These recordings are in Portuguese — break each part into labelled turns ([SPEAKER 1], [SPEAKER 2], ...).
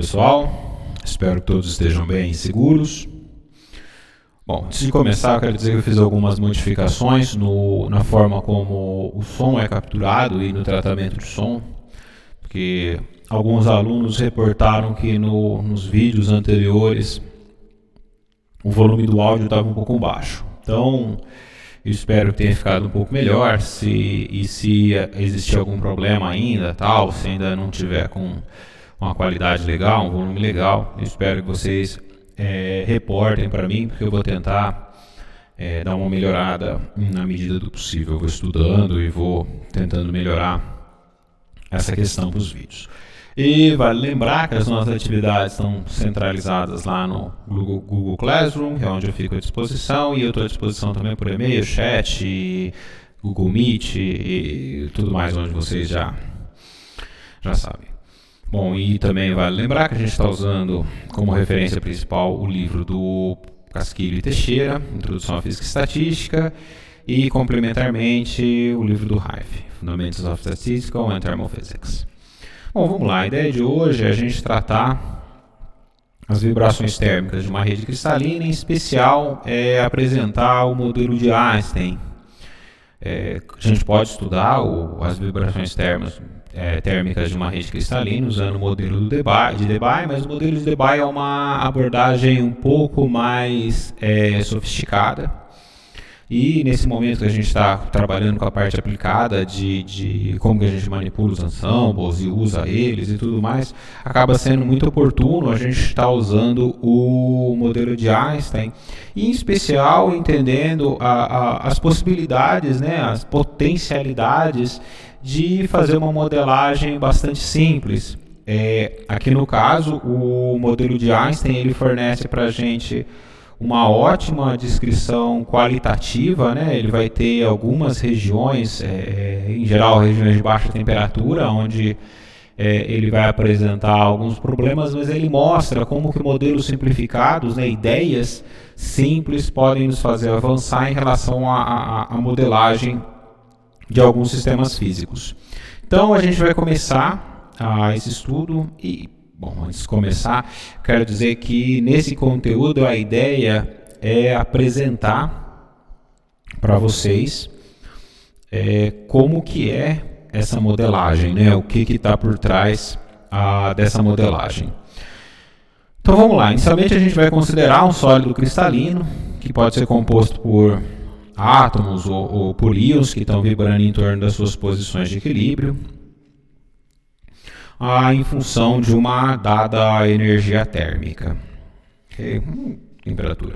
[SPEAKER 1] pessoal, espero que todos estejam bem e seguros. Bom, antes de começar, eu quero dizer que eu fiz algumas modificações na forma como o som é capturado e no tratamento de som, porque alguns alunos reportaram que nos vídeos anteriores o volume do áudio estava um pouco baixo. Então, eu espero que tenha ficado um pouco melhor. Se existir algum problema ainda, se ainda não tiver com uma qualidade legal, um volume legal, eu espero que vocês reportem para mim, porque eu vou tentar dar uma melhorada na medida do possível. Eu vou estudando e vou tentando melhorar essa questão para os vídeos. E vale lembrar que as nossas atividades estão centralizadas lá no Google Classroom, que é onde eu fico à disposição, e eu estou à disposição também por e-mail, chat, Google Meet e tudo mais, onde vocês já sabem. Bom, e também vale lembrar que a gente está usando como referência principal o livro do Casquilho e Teixeira, Introdução à Física e Estatística, e complementarmente o livro do Rife, Fundamentals of Statistical and Thermophysics. Bom, vamos lá. A ideia de hoje é a gente tratar as vibrações térmicas de uma rede cristalina, em especial apresentar o modelo de Einstein. A gente pode estudar as vibrações térmicas de uma rede cristalina usando o modelo de Debye, mas o modelo de Debye é uma abordagem um pouco mais sofisticada. E nesse momento que a gente está trabalhando com a parte aplicada de como que a gente manipula os ensembles e usa eles e tudo mais, acaba sendo muito oportuno a gente estar usando o modelo de Einstein, e em especial entendendo as possibilidades, as potencialidades de fazer uma modelagem bastante simples. Aqui no caso, o modelo de Einstein ele fornece para a gente uma ótima descrição qualitativa, Ele vai ter algumas regiões, em geral regiões de baixa temperatura, onde ele vai apresentar alguns problemas, mas ele mostra como que modelos simplificados, ideias simples podem nos fazer avançar em relação à modelagem de alguns sistemas físicos. Então a gente vai começar esse estudo e, bom, antes de começar, quero dizer que nesse conteúdo a ideia é apresentar para vocês como que é essa modelagem, o que está por trás dessa modelagem. Então vamos lá, inicialmente a gente vai considerar um sólido cristalino, que pode ser composto por átomos ou por íons que estão vibrando em torno das suas posições de equilíbrio, em função de uma dada energia térmica, temperatura.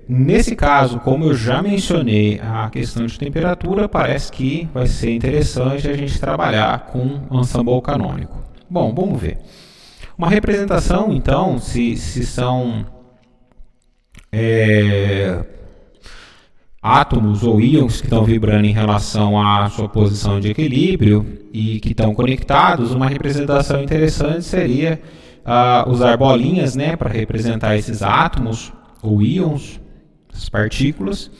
[SPEAKER 1] Nesse caso, como eu já mencionei a questão de temperatura, parece que vai ser interessante a gente trabalhar com ensemble canônico. Bom, vamos ver. Uma representação, então, se são átomos ou íons que estão vibrando em relação à sua posição de equilíbrio e que estão conectados, uma representação interessante seria usar bolinhas, para representar esses átomos ou íons, essas partículas,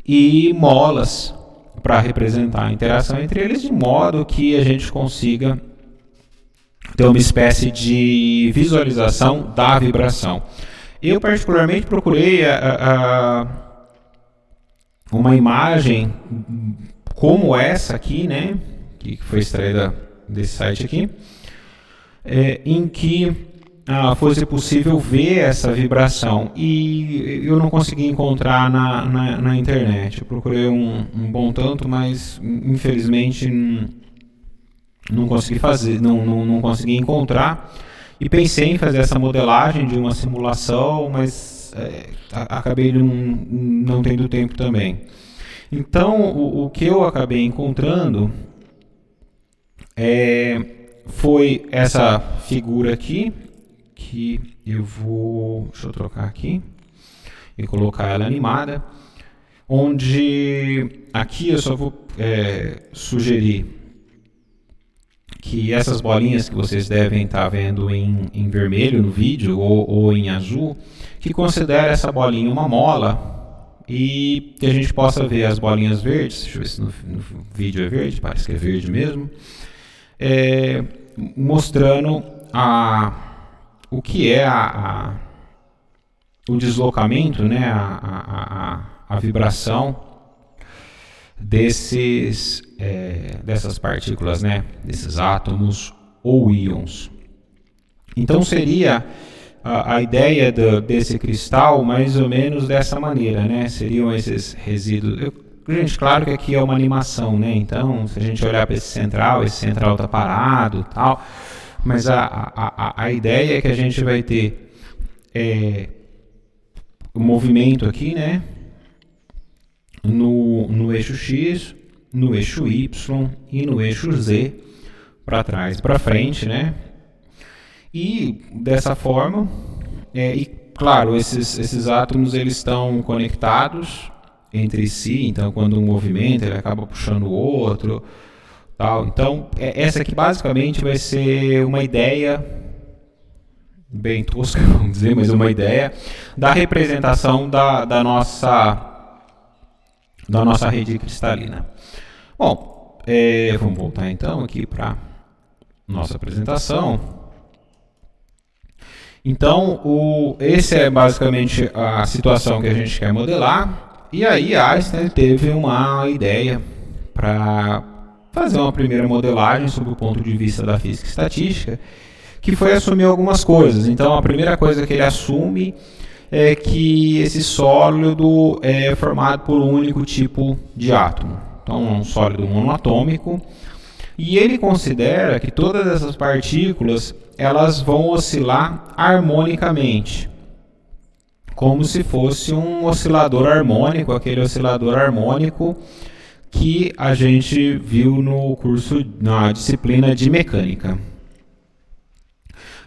[SPEAKER 1] e molas para representar a interação entre eles, de modo que a gente consiga ter uma espécie de visualização da vibração. Eu particularmente procurei uma imagem como essa aqui, que foi extraída desse site aqui, em que fosse possível ver essa vibração, e eu não consegui encontrar na internet. Eu procurei um bom tanto, mas infelizmente não consegui fazer, não consegui encontrar, e pensei em fazer essa modelagem de uma simulação, mas acabei não tendo tempo também. Então, o que eu acabei encontrando foi essa figura aqui, que deixa eu trocar aqui e colocar ela animada, onde aqui eu só vou sugerir que essas bolinhas que vocês devem estar vendo em vermelho no vídeo ou em azul, que considera essa bolinha uma mola, e que a gente possa ver as bolinhas verdes. Deixa eu ver se no vídeo é verde, parece que é verde mesmo. mostrando o que é o deslocamento, né, a vibração dessas partículas, né, desses átomos ou íons. Então seria a ideia desse cristal mais ou menos dessa maneira, né? Seriam esses resíduos. Gente, claro que aqui é uma animação, né? Então, se a gente olhar para esse central está parado, tal. Mas a ideia é que a gente vai ter o movimento aqui, né? No eixo X, no eixo Y e no eixo Z, para trás e para frente, né? E dessa forma, e claro, esses átomos eles estão conectados entre si, então quando um movimenta ele acaba puxando o outro, tal. Então essa aqui basicamente vai ser uma ideia bem tosca, vamos dizer, mas uma ideia da representação da nossa rede cristalina. Bom, vamos voltar então aqui para nossa apresentação. Então, esse é basicamente a situação que a gente quer modelar. E aí Einstein teve uma ideia para fazer uma primeira modelagem sob o ponto de vista da física estatística, que foi assumir algumas coisas. Então, a primeira coisa que ele assume é que esse sólido é formado por um único tipo de átomo. Então, é um sólido monoatômico. E ele considera que todas essas partículas elas vão oscilar harmonicamente, como se fosse um oscilador harmônico, aquele oscilador harmônico que a gente viu no curso, na disciplina de mecânica.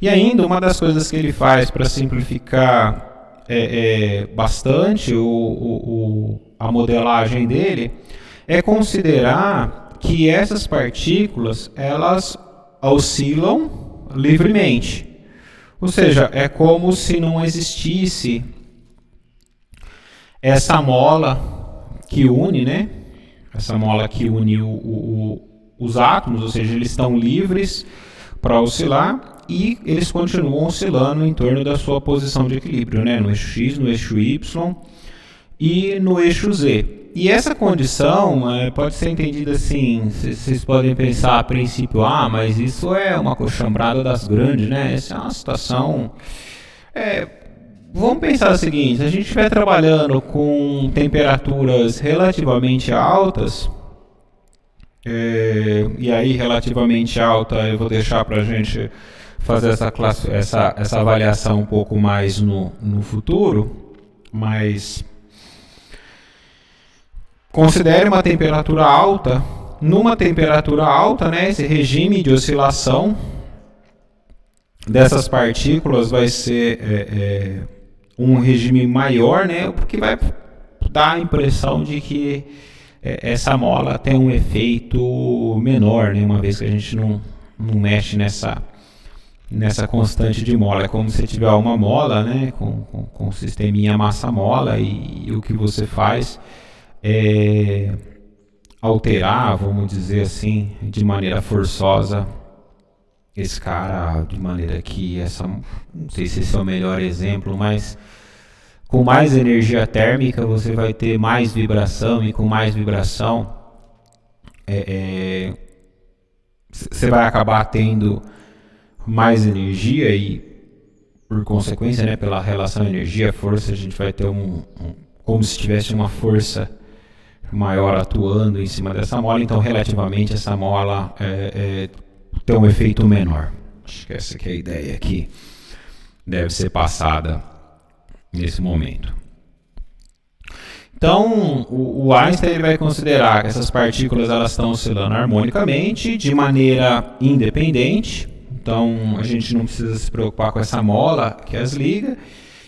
[SPEAKER 1] E ainda uma das coisas que ele faz para simplificar bastante a modelagem dele é considerar que essas partículas elas oscilam livremente. Ou seja, é como se não existisse essa mola que une, né? Essa mola que une os átomos, ou seja, eles estão livres para oscilar e eles continuam oscilando em torno da sua posição de equilíbrio, né? No eixo X, no eixo Y e no eixo Z. E essa condição pode ser entendida assim, vocês podem pensar a princípio, mas isso é uma coxambrada das grandes, né? Essa é uma situação... vamos pensar o seguinte, se a gente estiver trabalhando com temperaturas relativamente altas, e aí relativamente alta eu vou deixar para a gente fazer essa avaliação um pouco mais no futuro, mas... Considere uma temperatura alta. Numa temperatura alta, né, esse regime de oscilação dessas partículas vai ser um regime maior, né, porque vai dar a impressão de que essa mola tem um efeito menor, né, uma vez que a gente não mexe nessa constante de mola. É como se tiver uma mola, né, com o sisteminha massa-mola e o que você faz alterar, vamos dizer assim, de maneira forçosa esse cara, de maneira que não sei se esse é o melhor exemplo, mas com mais energia térmica você vai ter mais vibração, e com mais vibração você vai acabar tendo mais energia e, por consequência, né, pela relação energia-força, a gente vai ter como se tivesse uma força maior atuando em cima dessa mola, então relativamente essa mola tem um efeito menor. Acho que essa que é a ideia que deve ser passada nesse momento. Então o Einstein vai considerar que essas partículas elas estão oscilando harmonicamente de maneira independente, então a gente não precisa se preocupar com essa mola que as liga,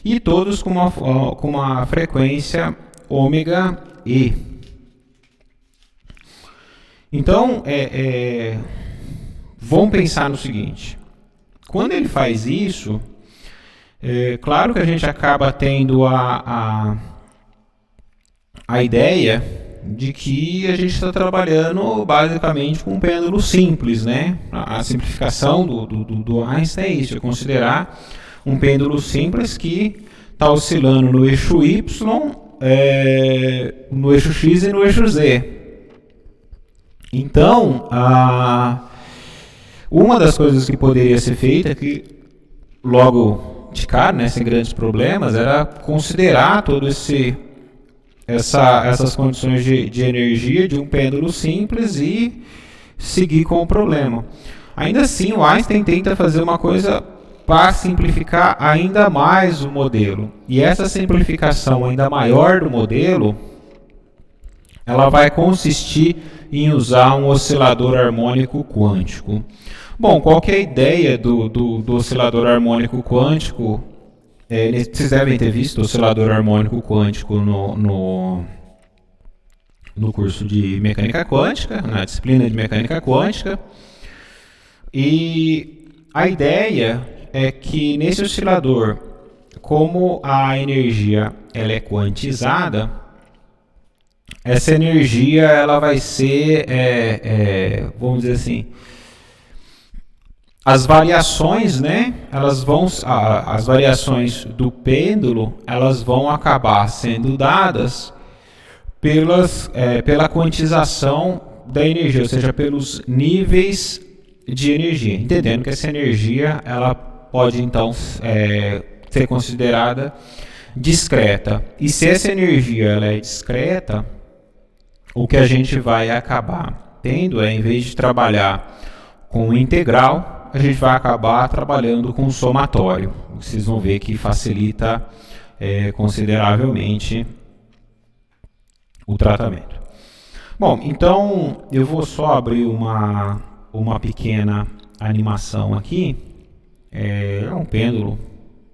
[SPEAKER 1] e todos com uma frequência ômega E. Então, vamos pensar no seguinte, quando ele faz isso, claro que a gente acaba tendo a ideia, de que a gente está trabalhando basicamente com um pêndulo simples, né? A simplificação do Einstein é isso, é considerar um pêndulo simples que está oscilando no eixo Y, no eixo X e no eixo Z. Então, uma das coisas que poderia ser feita, que logo de cara, né, sem grandes problemas, era considerar todo essas condições de energia de um pêndulo simples e seguir com o problema. Ainda assim, o Einstein tenta fazer uma coisa para simplificar ainda mais o modelo. E essa simplificação ainda maior do modelo, ela vai consistir em usar um oscilador harmônico quântico. Bom, qual que é a ideia do oscilador harmônico quântico? Vocês devem ter visto o oscilador harmônico quântico no curso de mecânica quântica, na disciplina de mecânica quântica. E a ideia é que nesse oscilador, como a energia ela é quantizada, essa energia ela vai ser, vamos dizer assim, as variações, né? As variações do pêndulo, elas vão acabar sendo dadas pela quantização da energia, ou seja, pelos níveis de energia, entendendo que essa energia ela pode então ser considerada discreta. E se essa energia ela é discreta, o que a gente vai acabar tendo em vez de trabalhar com o integral, a gente vai acabar trabalhando com o somatório. Vocês vão ver que facilita consideravelmente o tratamento. Bom, então eu vou só abrir uma pequena animação aqui. É um pêndulo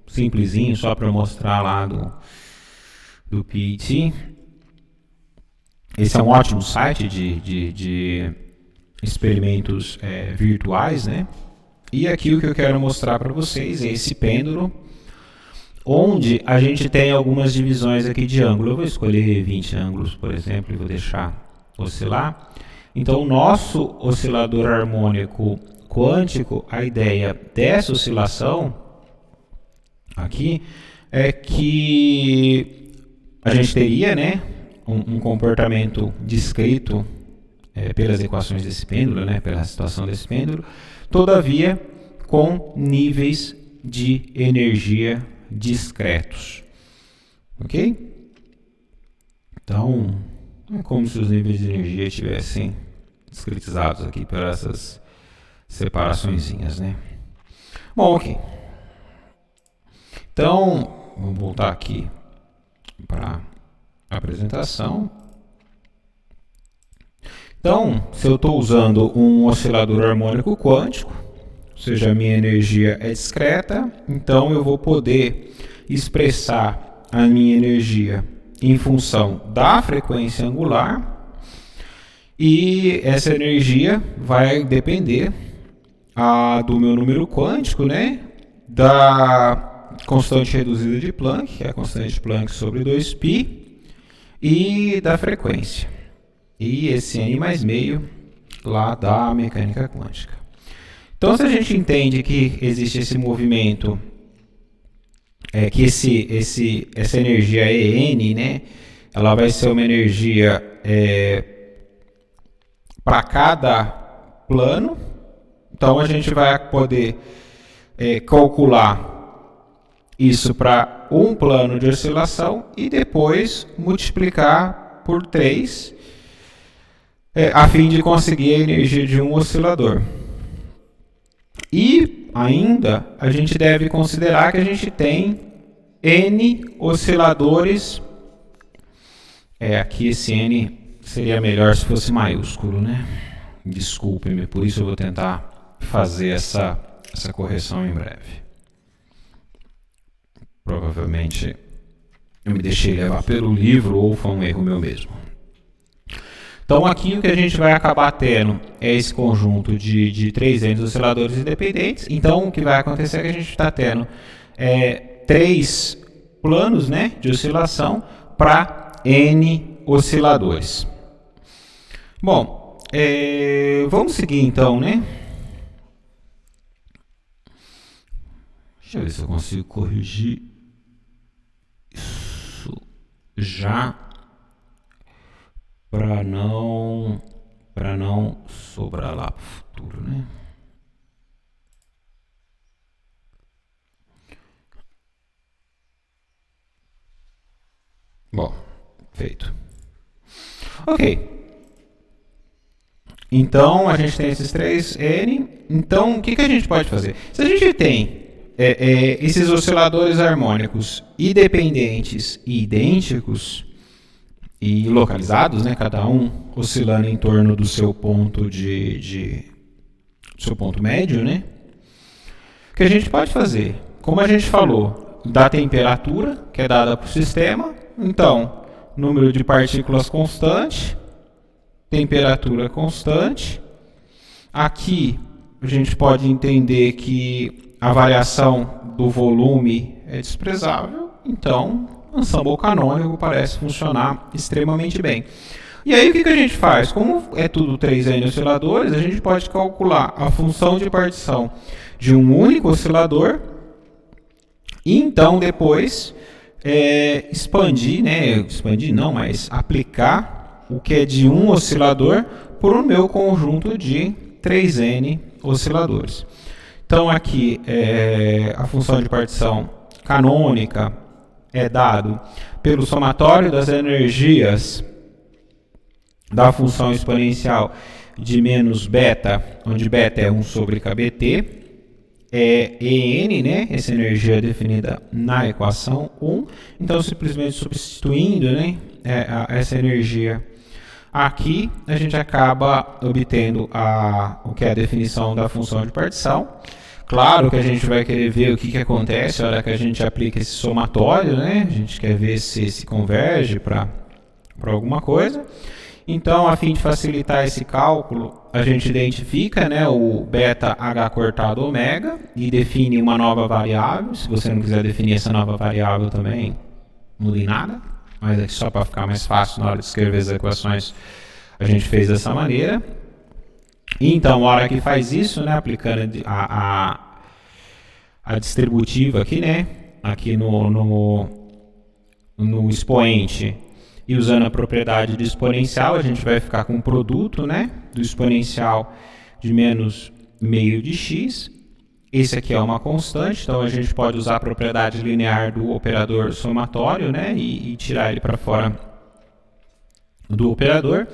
[SPEAKER 1] simplesinho, só para mostrar lá do PET. Esse é um ótimo site de experimentos virtuais, né? E aqui o que eu quero mostrar para vocês é esse pêndulo, onde a gente tem algumas divisões aqui de ângulo. Eu vou escolher 20 ângulos, por exemplo, e vou deixar oscilar. Então, o nosso oscilador harmônico quântico, a ideia dessa oscilação aqui é que a gente teria, né, um comportamento descrito pelas equações desse pêndulo, né, pela situação desse pêndulo, todavia com níveis de energia discretos. Ok? Então, é como se os níveis de energia estivessem discretizados aqui por essas separaçõezinhas, né? Bom, ok. Então, vamos voltar aqui para a apresentação. Então, se eu estou usando um oscilador harmônico quântico, ou seja, a minha energia é discreta, então eu vou poder expressar a minha energia em função da frequência angular, e essa energia vai depender do meu número quântico, né, da constante reduzida de Planck, que é a constante de Planck sobre 2π, e da frequência. E esse n mais meio lá da mecânica quântica. Então, se a gente entende que existe esse movimento, que essa energia EN, né, ela vai ser uma energia para cada plano. Então, a gente vai poder calcular isso para um plano de oscilação e depois multiplicar por 3, a fim de conseguir a energia de um oscilador. E ainda a gente deve considerar que a gente tem N osciladores. Aqui esse N seria melhor se fosse maiúsculo, né? Desculpe-me, por isso eu vou tentar fazer essa correção em breve. Provavelmente eu me deixei levar pelo livro ou foi um erro meu mesmo. Então aqui o que a gente vai acabar tendo é esse conjunto de 300 osciladores independentes. Então o que vai acontecer é que a gente está tendo 3 planos, né, de oscilação para N osciladores. Bom, vamos seguir então, né? Deixa eu ver se eu consigo corrigir isso já para não sobrar lá pro futuro, né? Bom, feito. Ok. Então, a gente tem esses três N. Então, o que a gente pode fazer? Se a gente tem esses osciladores harmônicos independentes e idênticos e localizados, né, cada um oscilando em torno do seu ponto do seu ponto médio, né? O que a gente pode fazer? Como a gente falou, da temperatura que é dada para o sistema, então, número de partículas constante, temperatura constante. Aqui a gente pode entender que a variação do volume é desprezável, então o ensemble canônico parece funcionar extremamente bem. E aí o que a gente faz? Como é tudo 3N osciladores, a gente pode calcular a função de partição de um único oscilador e então depois expandir não, mas aplicar o que é de um oscilador por um meu conjunto de 3N osciladores. Então aqui a função de partição canônica é dado pelo somatório das energias da função exponencial de menos beta, onde beta é 1 sobre kBt, é EN, né? Essa energia é definida na equação 1. Então, simplesmente substituindo, né, essa energia aqui, a gente acaba obtendo o que é a definição da função de partição. Claro que a gente vai querer ver o que acontece na hora que a gente aplica esse somatório, né? A gente quer ver se converge para alguma coisa. Então, a fim de facilitar esse cálculo, a gente identifica, né, o beta H cortado ômega e define uma nova variável. Se você não quiser definir essa nova variável também, não muda em nada. Mas aqui só para ficar mais fácil na hora de escrever as equações, a gente fez dessa maneira. E então, a hora que faz isso, né, aplicando a distributiva aqui, né, aqui no expoente, e usando a propriedade de exponencial, a gente vai ficar com um produto, né, do exponencial de menos meio de x. Esse aqui é uma constante, então a gente pode usar a propriedade linear do operador somatório, né, e tirar ele para fora do operador.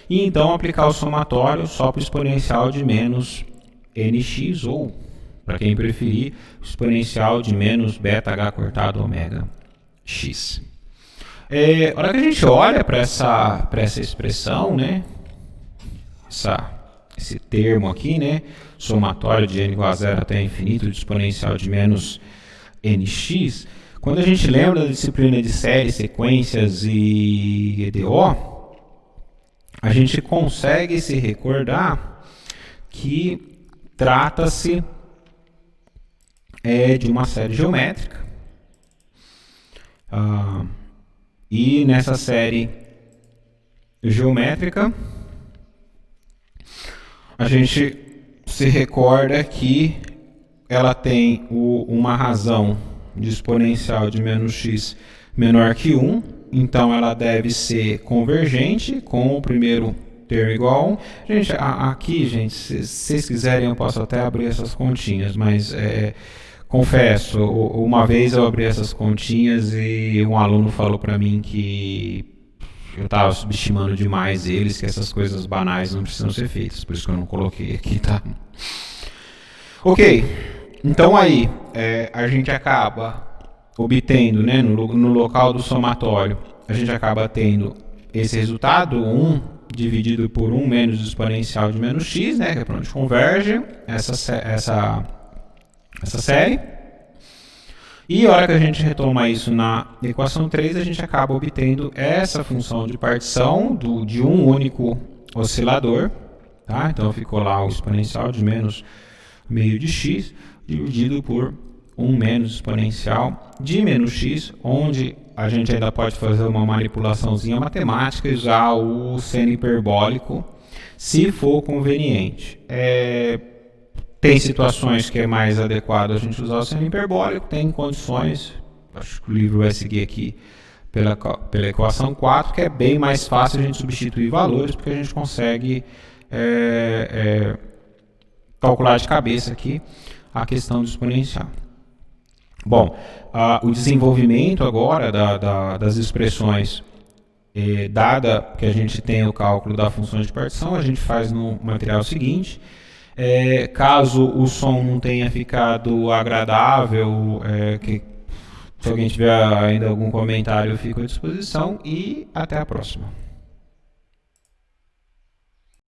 [SPEAKER 1] E então aplicar o somatório só para o exponencial de menos nx, ou, para quem preferir, o exponencial de menos beta h cortado ômega x. A hora que a gente olha para essa expressão, né, esse termo aqui, né, somatório de n igual a 0 até infinito de exponencial de menos nx, quando a gente lembra da disciplina de série, sequências e EDO, a gente consegue se recordar que trata-se de uma série geométrica. E nessa série geométrica, a gente se recorda que ela tem uma razão de exponencial de menos x menor que 1, então ela deve ser convergente com o primeiro termo igual a 1. Gente, aqui, gente, se vocês quiserem eu posso até abrir essas continhas, mas confesso, uma vez eu abri essas continhas e um aluno falou para mim que eu estava subestimando demais eles, que essas coisas banais não precisam ser feitas, por isso que eu não coloquei aqui, tá? Ok, então aí a gente acaba obtendo, né, no local do somatório, a gente acaba tendo esse resultado, 1 dividido por 1 menos o exponencial de menos x, né, que é para onde converge essa série. E a hora que a gente retoma isso na equação 3, a gente acaba obtendo essa função de partição de um único oscilador. Tá? Então ficou lá o exponencial de menos meio de x dividido por 1 menos exponencial de menos x, onde a gente ainda pode fazer uma manipulaçãozinha matemática e usar o seno hiperbólico, se for conveniente. Tem situações que é mais adequado a gente usar o seno hiperbólico, tem condições, acho que o livro vai seguir aqui pela equação 4, que é bem mais fácil a gente substituir valores, porque a gente consegue calcular de cabeça aqui a questão do exponencial. Bom, o desenvolvimento agora das expressões, dada que a gente tem o cálculo da função de partição, a gente faz no material seguinte. Caso o som não tenha ficado agradável, se alguém tiver ainda algum comentário, eu fico à disposição e até a próxima.